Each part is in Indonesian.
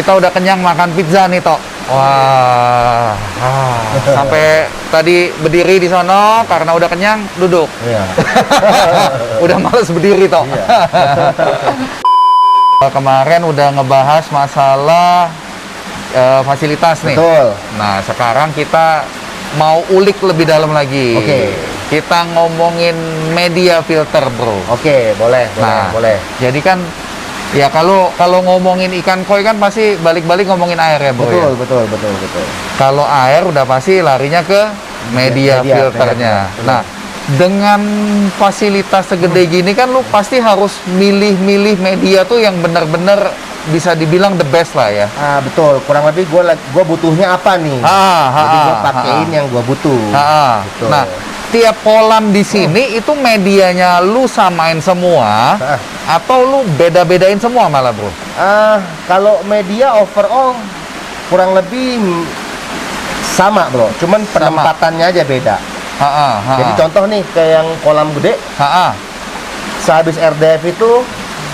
kita udah kenyang makan pizza nih, Tok. Wah, sampai tadi berdiri di sono karena udah kenyang, duduk. Iya. Udah males berdiri, Tok. Iya. Kemarin udah ngebahas masalah fasilitas nih. Betul. Nah, sekarang kita mau ulik lebih dalam lagi. Oke. Kita ngomongin media filter, bro. Oke, boleh, Nah, boleh. jadi kan ya kalau ngomongin ikan koi kan pasti balik-balik ngomongin air ya, bro. Ya? Betul. Kalau air udah pasti larinya ke media filternya. Betul. Nah, dengan fasilitas segede gini kan lu pasti harus milih-milih media tuh yang benar-benar bisa dibilang the best lah ya. Betul. Kurang lebih gua butuhnya apa nih? Jadi gua pakein yang gua butuh. Betul. Nah, tiap kolam di sini itu medianya lu samain semua atau lu beda-bedain semua malah, bro? Kalau media overall kurang lebih sama, bro. Cuman penempatannya aja beda. Jadi contoh nih kayak yang kolam gede. Sehabis RDF itu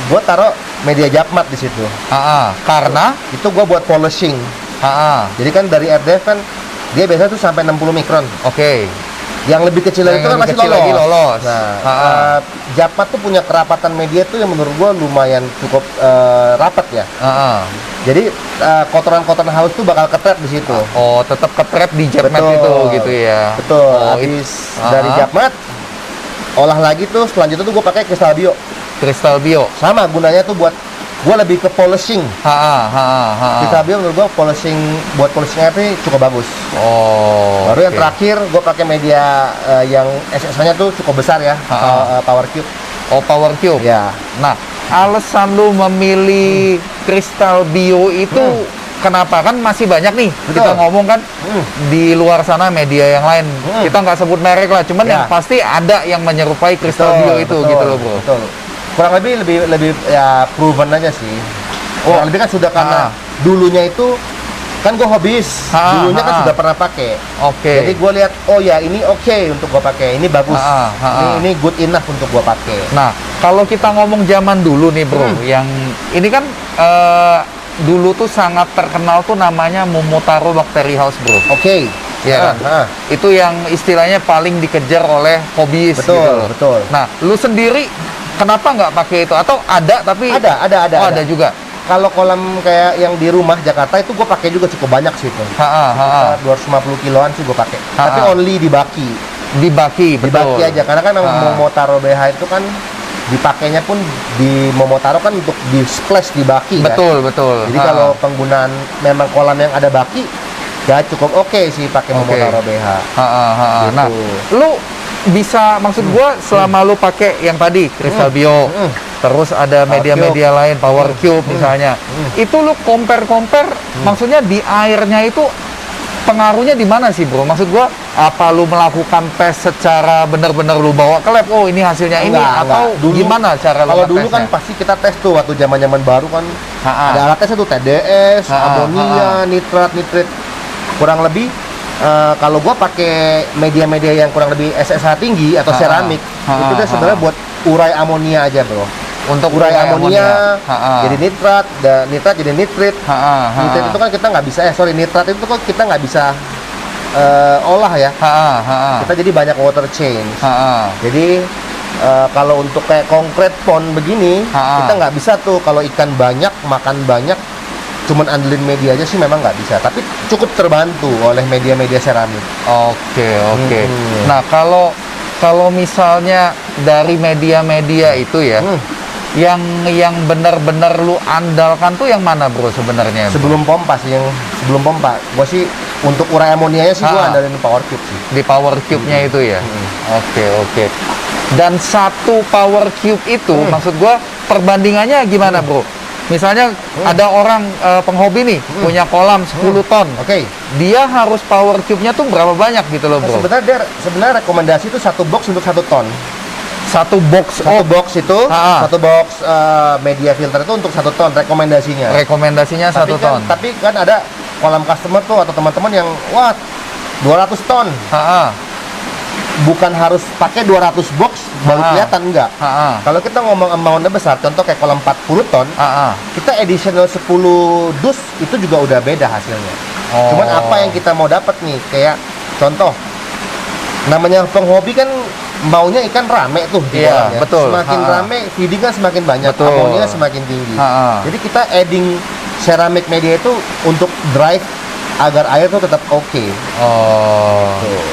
gue taruh media japmat di situ. Karena itu gue buat polishing. Jadi kan dari RDF kan dia biasanya tuh sampai 60 mikron. Oke. Yang lebih kecil dari itu kan masih lolos. Nah, japmat tuh punya kerapatan media tuh yang menurut gue lumayan cukup rapat ya. Jadi kotoran-kotoran halus tuh bakal ketrap di situ. Oh, tetap ketrap di japmat itu gitu ya. Betul. Habis dari japmat, olah lagi tuh selanjutnya tuh gue pakai kristal bio. Kristal bio. Sama gunanya tuh buat gue lebih ke polishing. Kristal bio menurut gue buat polishing air ini cukup bagus. Oh. Baru yang terakhir gue pakai media yang SSH-nya tuh cukup besar ya, Power Cube. Oh, Power Cube. Ya. Nah, alasan lu memilih kristal bio itu kenapa? Kan masih banyak nih. Betul. Kita ngomong kan di luar sana media yang lain. Kita nggak sebut merek lah, cuman yang pasti ada yang menyerupai kristal bio itu gitu loh, bro. Betul. Kurang lebih ya proven aja sih. Kurang lebih kan sudah karena dulunya itu kan gue hobis, dulunya kan sudah pernah pakai. Oke. Jadi gue lihat, oh ya ini oke untuk gue pakai, ini bagus, ini good enough untuk gue pakai. Nah, kalau kita ngomong zaman dulu nih, bro, yang ini kan dulu tuh sangat terkenal tuh namanya Momotaro Bacteria House, bro. Oke. Ya kan? Itu yang istilahnya paling dikejar oleh hobiis. Betul, gitu loh. betul. Nah, lu sendiri kenapa nggak pakai itu? Atau ada tapi ada. Oh, ada juga. Kalau kolam kayak yang di rumah Jakarta itu gue pakai juga cukup banyak sih itu. 250 kiloan sih gue pakai. Tapi only di baki. Di baki, betul. Di baki aja karena kan Momotaro BH itu kan dipakainya pun di Momotaro kan untuk di splash di baki. Betul. Jadi kalau penggunaan memang kolam yang ada baki ya cukup oke sih pakai Momotaro BH. Gitu. Nah, lu bisa maksud gua selama lu pakai yang tadi kristal bio, terus ada media-media lain Power Cube misalnya, itu lu compare maksudnya di airnya itu pengaruhnya di mana sih, bro? Maksud gua apa lu melakukan tes secara benar-benar lu bawa ke lab, oh ini hasilnya atau dulu, gimana cara lu kalau dulu tesnya? kan pasti kita tes tuh waktu zaman baru kan ada alat tesnya tuh TDS, amonia, nitrat kurang lebih. Kalau gua pakai media-media yang kurang lebih SSH tinggi atau seramik, itu dia sebenarnya buat urai amonia aja, bro. Untuk urai amonia jadi nitrat, dan nitrat jadi nitrit. Nitrit itu kan kita nggak bisa, nitrat itu kan kita nggak bisa olah ya. Kita jadi banyak water change. Jadi kalau untuk kayak konkret pond begini, kita nggak bisa tuh kalau ikan banyak, makan banyak, cuman andelin media aja sih memang nggak bisa, tapi cukup terbantu oleh media-media seramik. Oke. Nah, kalau misalnya dari media-media itu ya, yang benar-benar lu andalkan tuh yang mana, bro, sebenarnya? Sebelum pompa, gua sih untuk urai amonianya sih gua andalin Power Cube sih. Di Power Cube-nya itu ya. Oke. Dan satu Power Cube itu maksud gua perbandingannya gimana, bro? Misalnya ada orang penghobi nih punya kolam 10 ton. Oke. Dia harus Power Cube-nya tuh berapa banyak gitu loh, bro? Sebenarnya rekomendasi itu 1 box untuk 1 ton. Satu box media filter itu untuk 1 ton rekomendasinya. Rekomendasinya 1 ton. Tapi kan ada kolam customer tuh atau teman-teman yang 200 ton. bukan harus pakai 200 box baru kelihatan, enggak. Kalau kita ngomong amount-nya besar, contoh kayak kolam 40 ton, kita additional 10 dus itu juga udah beda hasilnya. Cuman apa yang kita mau dapat nih, kayak contoh, namanya penghobi kan maunya ikan rame tuh di kolam ya. Betul. Semakin rame, feeding kan semakin banyak, amonia semakin tinggi. Jadi kita adding ceramic media itu untuk drive agar air tuh tetap oke.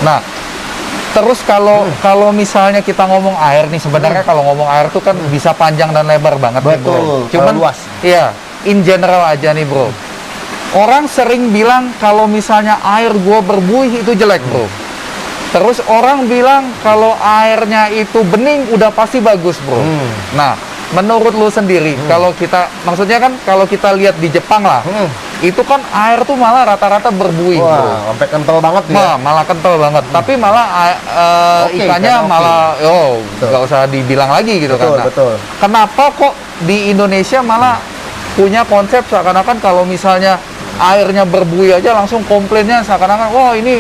Nah, terus kalau misalnya kita ngomong air nih, sebenarnya kalau ngomong air tuh kan bisa panjang dan lebar banget nih, bro. Cuman luas. Iya, in general aja nih, bro. Orang sering bilang kalau misalnya air gua berbuih itu jelek, bro. Terus orang bilang kalau airnya itu bening udah pasti bagus, bro. Nah, menurut lu sendiri, kalau kita, maksudnya kan kalau kita lihat di Jepang lah, itu kan air tuh malah rata-rata berbuih, bro. Sampai kental banget ya. Malah kental banget. Tapi malah ikannya malah, nggak usah dibilang lagi gitu kan. Betul. Kenapa kok di Indonesia malah punya konsep seakan-akan kalau misalnya airnya berbuih aja langsung komplainnya seakan-akan, wah ini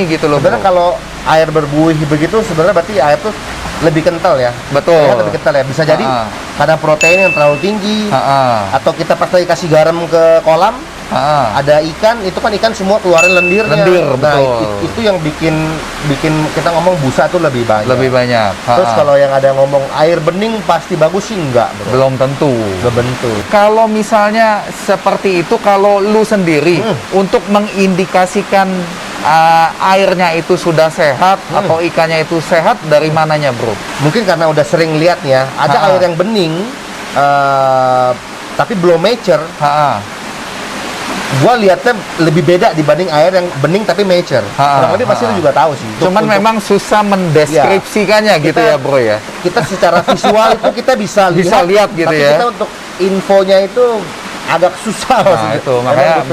gitu loh. Sebenarnya kalau air berbuih begitu sebenarnya berarti air tuh lebih kental ya. Betul. Lebih kental ya. Bisa jadi karena protein yang terlalu tinggi, atau kita pas lagi kasih garam ke kolam, ada ikan, itu kan ikan semua keluarin lendirnya. Itu yang bikin kita ngomong busa tuh lebih banyak. Terus kalau yang ada ngomong air bening pasti bagus sih, enggak, bro. Belum tentu. Kalau misalnya seperti itu, kalau lu sendiri untuk mengindikasikan airnya itu sudah sehat atau ikannya itu sehat, dari mananya, bro? Mungkin karena udah sering lihat ya, ada air yang bening tapi belum mature. Gua lihatnya lebih beda dibanding air yang bening tapi mature. Kurang lebih pasti lu juga tahu sih. Cuman memang susah mendeskripsikannya gitu ya, bro ya. Kita secara visual itu kita bisa lihat gitu tapi ya. Kita untuk infonya itu agak susah. Nah, itu makanya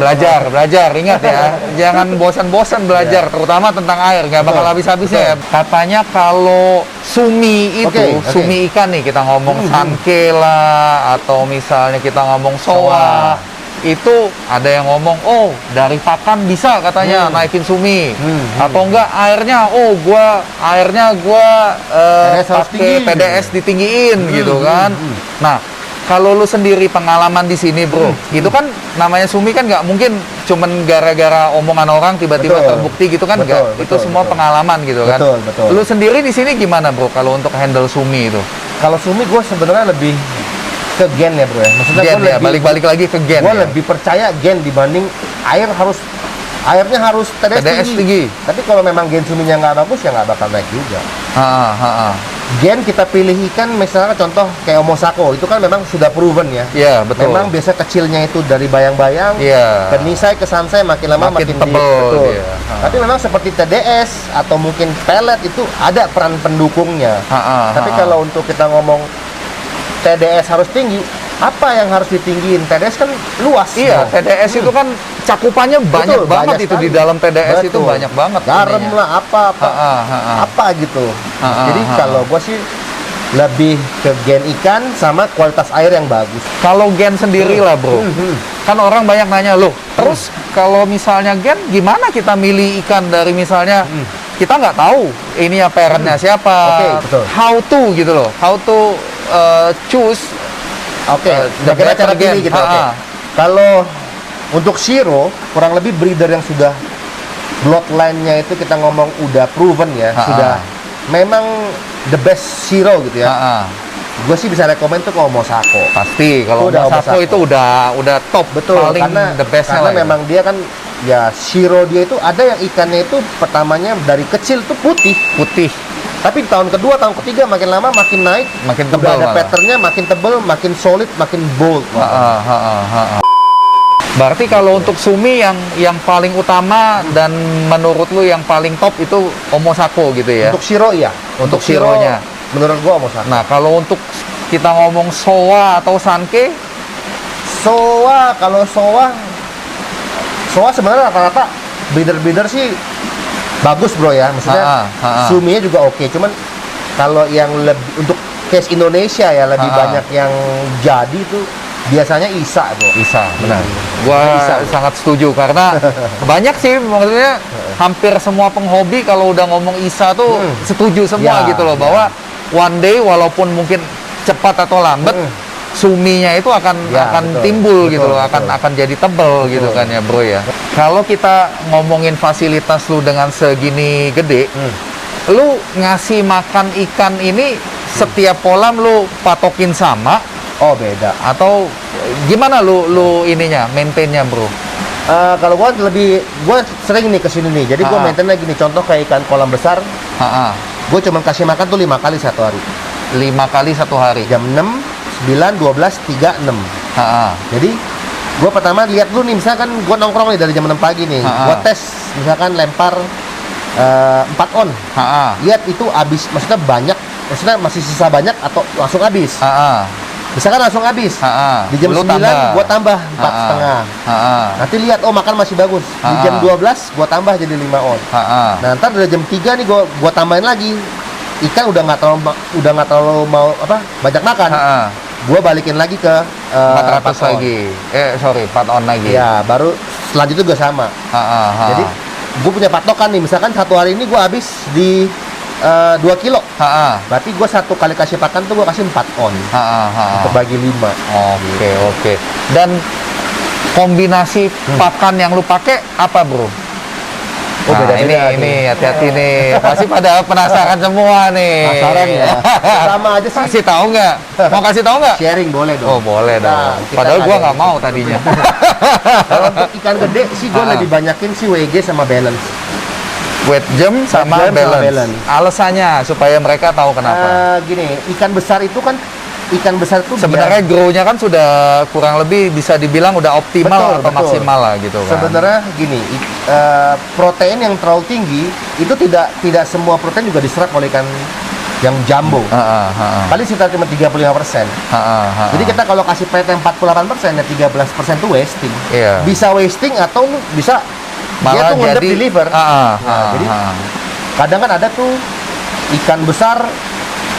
belajar. Ingat ya, jangan bosan-bosan belajar, terutama tentang air, nggak bakal habis-habisnya ya. Katanya kalau sumi itu, sumi ikan nih, kita ngomong sanke lah, atau misalnya kita ngomong soa, itu ada yang ngomong, dari pakan bisa katanya naikin sumi, atau enggak airnya, gua pakai TDS ditinggiin gitu kan. Nah, kalau lu sendiri pengalaman di sini, bro, itu kan namanya sumi kan nggak mungkin cuman gara-gara omongan orang tiba-tiba terbukti gitu kan, nggak. Itu semua pengalaman gitu kan. Lu sendiri di sini gimana, bro, kalau untuk handle sumi itu? Kalau sumi gue sebenarnya lebih ke gen ya, bro ya. Maksudnya gue balik lagi ke gen. Gue lebih percaya gen dibanding airnya harus TDS tinggi. Tapi kalau memang gen suminya nggak bagus ya nggak bakal naik juga. Gen kita pilih ikan, misalnya contoh kayak Omosako, itu kan memang sudah proven ya. Iya, betul. Memang biasa kecilnya itu dari bayang-bayang, ke nisai, ke sansai, makin lama makin tebal. Tapi memang seperti TDS atau mungkin pellet itu ada peran pendukungnya. Tapi kalau untuk kita ngomong TDS harus tinggi, apa yang harus ditinggiin? TDS kan luas. Iya, TDS itu kan cakupannya banyak banget itu sekali. Di dalam TDS itu banyak banget. Garam lah, apa gitu. Jadi kalau gue sih lebih ke gen ikan sama kualitas air yang bagus. Kalau gen sendiri lah, bro. Kan orang banyak nanya, loh, terus kalau misalnya gen, gimana kita milih ikan dari misalnya kita nggak tahu ini ya parentnya siapa, how to gitu loh, how to choose. Bagaimana cara pilih gitu. Kalau untuk Shiro, kurang lebih breeder yang sudah bloodline-nya itu kita ngomong udah proven ya, sudah memang the best Shiro gitu ya. Gue sih bisa rekomend tuh kalau Omosako. Pasti kalau Omosako itu udah top, paling karena, the best-nya karena memang dia kan ya Shiro dia itu ada yang ikannya itu pertamanya dari kecil tuh putih. Tapi tahun kedua, tahun ketiga makin lama makin naik, makin tebal. Udah ada patternnya, makin tebal, makin solid, makin bold. Berarti kalau untuk sumi yang paling utama dan menurut lu yang paling top itu Omosako gitu ya? Untuk Shiro iya. Untuk Shironya. Menurut gua Omosako. Nah, kalau untuk kita ngomong soa atau sanke? Kalau soa sebenarnya rata-rata breeder sih bagus, bro ya. Maksudnya suminya juga oke. Cuman kalau yang lebih untuk case Indonesia ya lebih banyak yang jadi tuh biasanya ISA bro. ISA, benar. Gua ISA, bro. sangat setuju karena banyak sih maksudnya hampir semua penghobi kalau udah ngomong ISA tuh setuju semua Ya, gitu loh ya. bahwa one day walaupun mungkin cepat atau lambat suminya itu akan Ya, betul. timbul Betul, gitu loh, betul. akan jadi tebel gitu kan ya, Bro ya. Kalau kita ngomongin fasilitas lu dengan segini gede, lu ngasih makan ikan ini setiap kolam lu patokin sama Oh beda. atau gimana lu ininya maintainnya, Bro? Kalau gua sering nih kesini nih. Jadi gua Ah. maintain lagi nih. Contoh kayak ikan kolam besar, Ha-ha. gua cuma kasih makan tuh 5 kali satu hari. 5 kali satu hari. Jam 6, 9, 12, 3, 6. Ha-ha. Jadi gua pertama lihat dulu nih, misalkan gua nongkrong nih dari jam 6 pagi nih. Ah. Gua tes misalkan lempar 4 on. Ha-ha. Lihat itu habis, maksudnya banyak, maksudnya masih sisa banyak atau langsung habis. Ha-ha. Misalkan langsung habis. Ha-ha. Di jam Lu 9 gua tambah 4,5. Ha-ha. Nanti lihat, oh makan masih bagus. Di Ah. jam 12 gua tambah jadi 5 on. Ha-ha. Nah, ntar dari jam 3 nih gua tambahin lagi. Ikan udah nggak terlalu mau apa? Banyak makan. Ha-ha. Gua balikin lagi ke 400 4 on. lagi. 4 on lagi. Ya, baru selanjutnya juga sama. Ha-ha. Jadi gue punya patokan nih, misalkan satu hari ini gua habis di 2 kilo. Ha-ha. Berarti gua satu kali kasih pakan tuh gua kasih 4 on. Ha-ha. Untuk bagi 5. Oke. Dan kombinasi pakan yang lu pakai apa, Bro? Oh, Nah, beda-beda ini hati-hati nih. Pasti pada penasaran semua nih. Penasaran ya? Sama aja sih. Kasih tahu nggak? Mau kasih tahu nggak? Sharing boleh dong. Oh, boleh Nah, dong. kita Padahal gua ada nggak gitu. mau tadinya. Kalau untuk ikan gede sih gua Ah. lebih banyakin sih WG sama balance. Weight jam sama Weight jam sama balance. balance. Alasannya supaya mereka tahu kenapa. Gini, ikan besar itu Sebenarnya grow-nya kan sudah kurang lebih bisa dibilang udah optimal Betul, atau betul. maksimal lah gitu kan. sebenarnya gini, protein yang terlalu tinggi itu tidak semua protein juga diserap oleh ikan yang jumbo. Paling sekitar cuma 35%. Jadi kita kalau kasih protein 48%, ya 13% itu wasting. Iya. Bisa wasting atau bisa dia Malah tuh ngendep jadi di liver. Nah, jadi jadi kadang kan ada tuh ikan besar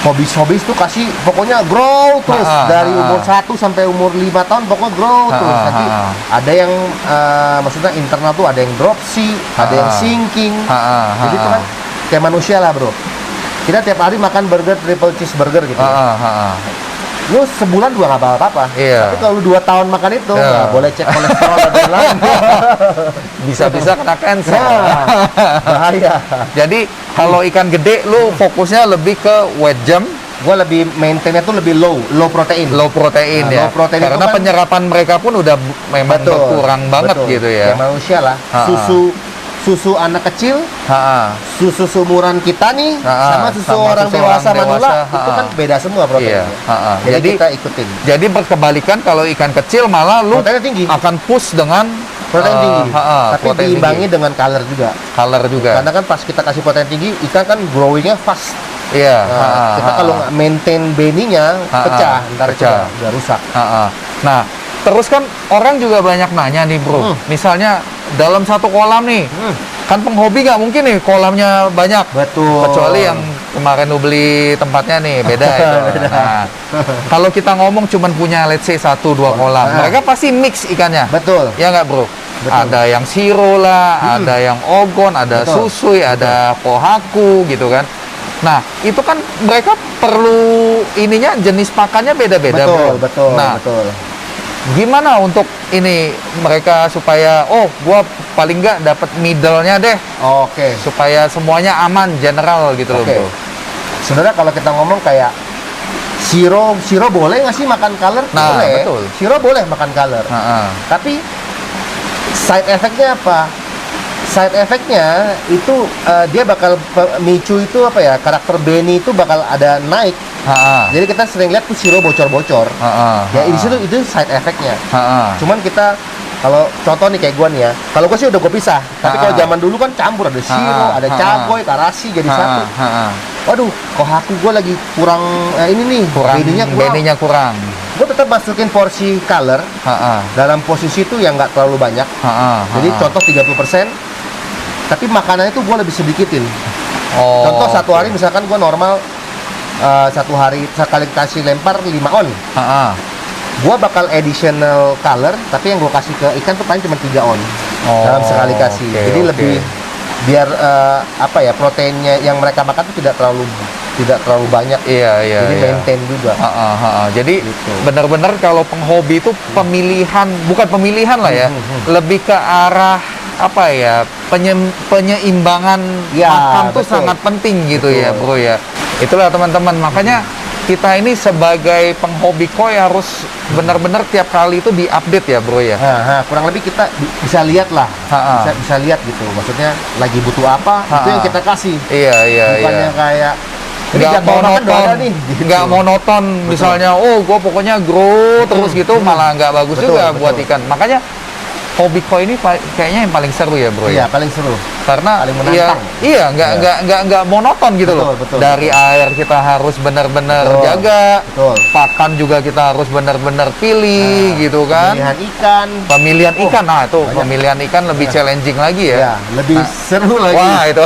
hobis tuh kasih pokoknya grow terus dari umur 1 sampai umur 5 tahun pokoknya grow terus. Nanti ada yang maksudnya internal tuh ada yang dropsy, ada yang sinking. Jadi itu kan kayak manusia lah, Bro. Kita tiap hari makan burger, triple cheeseburger gitu. Lu sebulan juga nggak apa-apa. Iya. Tapi kalau lu 2 tahun makan itu, Iya. nggak boleh cek kolesterol dan lain-lain. bisa-bisa kena cancer. Nah, bahaya. Jadi kalau ikan gede lu fokusnya lebih ke weight jam, Gua lebih maintainnya tuh lebih low protein. low protein Nah, ya. low protein itu Karena kan- penyerapan mereka pun udah memang Betul, berkurang banget betul. gitu ya. Kayak manusia lah. Susu anak kecil, susu seumuran kita nih, sama susu orang dewasa manula, itu kan beda semua proteinnya. Iya, Jadi kita ikutin. Jadi berkebalikan kalau ikan kecil malah lu Proteinnya tinggi. akan push dengan Protein tinggi. Tapi protein diimbangi tinggi. dengan color juga. Color juga. Karena kan pas kita kasih protein tinggi, ikan kan growingnya fast. Iya. Nah, kita kalau nggak maintain beninya, pecah, ntar pecah. udah rusak. Nah, terus kan orang juga banyak nanya nih, Bro. Misalnya dalam satu kolam nih, kan penghobi nggak mungkin nih kolamnya banyak. Betul. Kecuali yang kemarin lu beli tempatnya nih, beda itu. Nah, kalau kita ngomong cuman punya let's say 1-2 kolam, mereka pasti mix ikannya. Betul. Ya nggak, Bro? Betul. Ada yang siro lah, ada yang ogon, ada Betul. susui, ada pohaku gitu kan. Nah, itu kan mereka perlu ininya jenis pakannya beda-beda, Bro. Betul. Nah, Betul. gimana untuk ini mereka supaya gua paling nggak dapat middle-nya deh Oke. supaya semuanya aman general gitu loh, Oke. Bro. Sebenarnya kalau kita ngomong kayak Siro boleh nggak sih makan color? Nah, boleh. betul. Siro boleh makan color. Tapi side effect-nya apa? Side effect-nya itu dia bakal micu itu apa ya? Karakter Benny itu bakal ada naik. Jadi kita sering lihat tuh Siro bocor-bocor. Ya di situ itu side effect-nya. Cuman kita kalau contoh nih kayak gua nih ya, kalau gua sih udah gua pisah. Tapi kalau zaman dulu kan campur, ada Siro, ada Caboy, Karasi jadi satu. Waduh, kohaku gua lagi kurang ini nih, Beninya kurang. Gue tetap masukin porsi color dalam posisi itu yang nggak terlalu banyak. Jadi contoh 30%, tapi makanannya itu gue lebih sedikitin. Contoh satu hari misalkan gue normal satu hari sekali kasih lempar 5 on. gua bakal additional color, tapi yang gua kasih ke ikan tuh paling cuma 3 on dalam sekali kasih. oke, Jadi oke. lebih biar apa ya, proteinnya yang mereka makan tuh tidak terlalu banyak. Iya, iya, Jadi iya. maintain juga. Jadi Gitu. benar-benar kalau penghobi itu pemilihan, bukan pemilihan lah ya, lebih ke arah apa ya, penyeimbangan Ya, makan tuh betul. sangat penting gitu ya, Betul. bro ya. Itulah teman-teman, makanya kita ini sebagai penghobi koi harus benar-benar tiap kali itu diupdate ya, bro ya. Kurang lebih kita bisa lihat lah, bisa lihat gitu. Maksudnya lagi butuh apa, itu yang kita kasih. Iya, iya, Bukannya iya. kayak ini Nggak jadwal makan udah monoton, ada nih. Gitu. nggak monoton. Misalnya, oh, gue pokoknya grow terus gitu, malah nggak bagus Betul, juga betul. buat ikan. Makanya hobi koi ini kayaknya yang paling seru ya, bro Iya, ya. paling seru. Karena paling menantang. iya, nggak monoton gitu loh. Betul, Dari air kita harus benar-benar Betul, jaga, betul. pakan juga kita harus benar-benar pilih gitu kan. Pemilihan ikan. Pemilihan ikan, nah itu banyak. pemilihan ikan lebih challenging lagi ya. Ya, lebih seru lagi. Wah itu.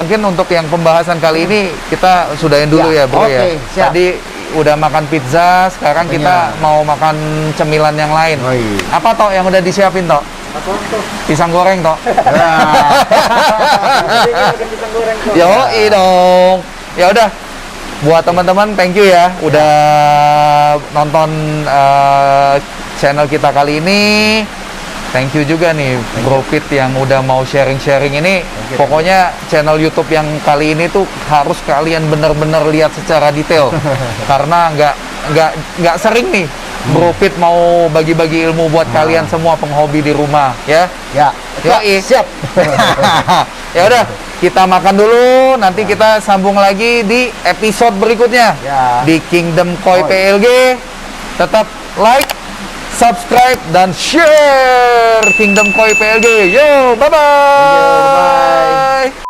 Mungkin untuk yang pembahasan kali ini kita sudahin dulu ya, Ya, bro ya. oke, siap. Tadi udah makan pizza, sekarang kita Kenyang. mau makan cemilan yang lain. Oh, iya. Apa toh yang udah disiapin toh? Pisang goreng toh? Yoi dong. Ya udah. Buat teman-teman, thank you ya udah nonton channel kita kali ini. Thank you juga nih Bro Pit yang udah mau sharing-sharing ini. you. Pokoknya channel YouTube yang kali ini tuh harus kalian bener-bener lihat secara detail. Karena nggak sering nih Bro Pit mau bagi-bagi ilmu buat kalian semua penghobi di rumah ya. Ya, Yoi. siap. Ya udah, kita makan dulu. Nanti kita sambung lagi di episode berikutnya Ya. di Kingdom Koi Koi. PLG. Tetap like, subscribe, dan share Kingdom Koi PLG. Yo, bye-bye. Bye.